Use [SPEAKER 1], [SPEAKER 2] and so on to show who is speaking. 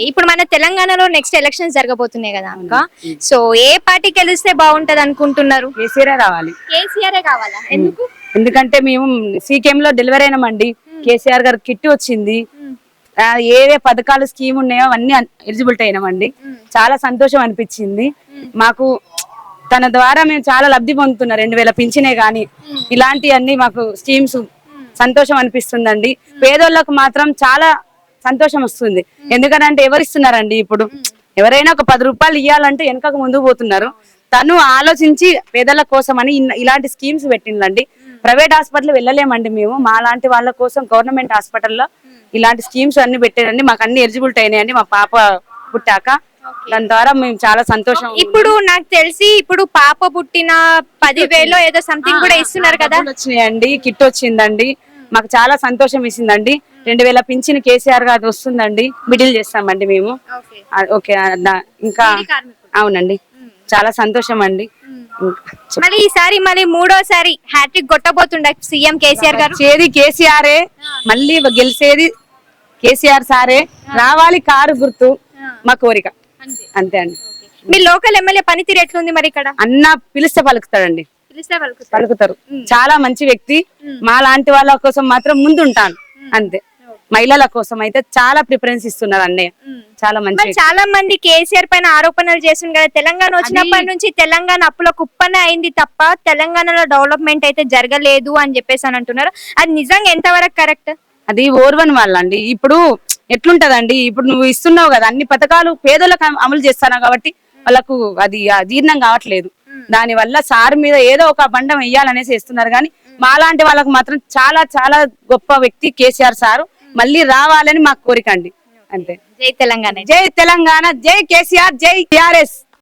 [SPEAKER 1] ఇప్పుడు మన తెలంగాణలో నెక్స్ట్ ఎలక్షన్స్ జరగబోతున్నాయి కదా అక్క. సో ఏ పార్టీ గెలిస్తే బాగుంటది అనుకుంటున్నారు?
[SPEAKER 2] కేసీఆర్ రావాలి.
[SPEAKER 1] కేసీఆర్ కావాలా? ఎందుకు?
[SPEAKER 2] ఎందుకంటే మేము సీకెం లో డెలివరీ అయినామండి. కేసీఆర్ గారు కిట్ వచ్చింది. ఏవే పథకాలు స్కీమ్ ఉన్నాయో అవన్నీ ఎలిజిబిలిటీ అయినామండి. చాలా సంతోషం అనిపించింది మాకు. తన ద్వారా మేము చాలా లబ్ధి పొందుతున్నాం. 2000 పింఛనే గాని ఇలాంటివన్నీ మాకు స్కీమ్స్ సంతోషం అనిపిస్తుందండి. పేదోళ్ళకు మాత్రం చాలా సంతోషం వస్తుంది. ఎందుకంటే ఎవరిస్తున్నారండి ఇప్పుడు? ఎవరైనా ఒక 10 రూపాయలు ఇవ్వాలంటే వెనకకు ముందుకు పోతున్నారు. తను ఆలోచించి పేదల కోసం అని ఇలాంటి స్కీమ్స్ పెట్టిందండి. ప్రైవేట్ హాస్పిటల్ వెళ్ళలేమండి మేము. మా లాంటి వాళ్ళ కోసం గవర్నమెంట్ హాస్పిటల్లో ఇలాంటి స్కీమ్స్ అన్ని పెట్టారండి. మాకు అన్ని ఎలిజిబిలిటీ అయినాయండి మా పాప పుట్టాక. దాని ద్వారా మేము చాలా సంతోషం.
[SPEAKER 1] ఇప్పుడు నాకు తెలిసి ఇప్పుడు పాప పుట్టిన 10,000 ఏదో సంథింగ్ కూడా ఇస్తున్నారు కదా?
[SPEAKER 2] వచ్చినాయండి, కిట్ వచ్చిందండి. మాకు చాలా సంతోషం ఇచ్చిందండి. 2000 పింఛన్ కేసీఆర్ గారు వస్తుందండి. మిడిల్ చేస్తామండి మేము. ఓకే. ఇంకా అవునండి, చాలా సంతోషం అండి.
[SPEAKER 1] మళ్ళీ ఈసారి మళ్ళీ మూడోసారి హ్యాట్రిక్ కొట్టబోతుండ సీఎం కేసీఆర్ గారు.
[SPEAKER 2] చేది కేసీఆరే, మళ్ళీ గెలిచేది కేసీఆర్ సారే రావాలి. కారు గుర్తు మా కోరిక, అంతే అండి.
[SPEAKER 1] మీ లోకల్ ఎమ్మెల్యే పనితీరు ఎట్లుంది మరి ఇక్కడ?
[SPEAKER 2] అన్న పిలిస్తే పలుకుతాడండి, పలుకుతారు. చాలా మంచి వ్యక్తి. మా లాంటి వాళ్ళ కోసం మాత్రం ముందుంటాను అంతే. మహిళల కోసం అయితే చాలా ప్రిఫరెన్స్ ఇస్తున్నారు అన్నయ్య. చాలా మంచి.
[SPEAKER 1] చాలా మంది కేసీఆర్ పైన ఆరోపణలు చేస్తుంది కదా. తెలంగాణ వచ్చినప్పటి నుంచి తెలంగాణ అప్పుల కుప్పనే అయింది తప్ప తెలంగాణలో డెవలప్మెంట్ అయితే జరగలేదు అని చెప్పేసి అని అంటున్నారు. అది నిజంగా ఎంతవరకు కరెక్ట్?
[SPEAKER 2] అది ఓర్వని వాళ్ళండి. ఇప్పుడు ఎట్లుంటదండి, ఇప్పుడు నువ్వు ఇస్తున్నావు కదా అన్ని పథకాలు పేదలకు అమలు చేస్తాను కాబట్టి వాళ్ళకు అది జీర్ణం కావట్లేదు. దాని వల్ల సార్ మీద ఏదో ఒక బండం వెయ్యాలనేసి ఇస్తున్నారు. కానీ మాలాంటి వాళ్ళకు మాత్రం చాలా చాలా గొప్ప వ్యక్తి కేసీఆర్ సారు. మళ్ళీ రావాలని మాకు కోరిక అండి, అంతే.
[SPEAKER 1] జై తెలంగాణ,
[SPEAKER 2] జై తెలంగాణ, జై కేసీఆర్, జై టిఆర్ఎస్.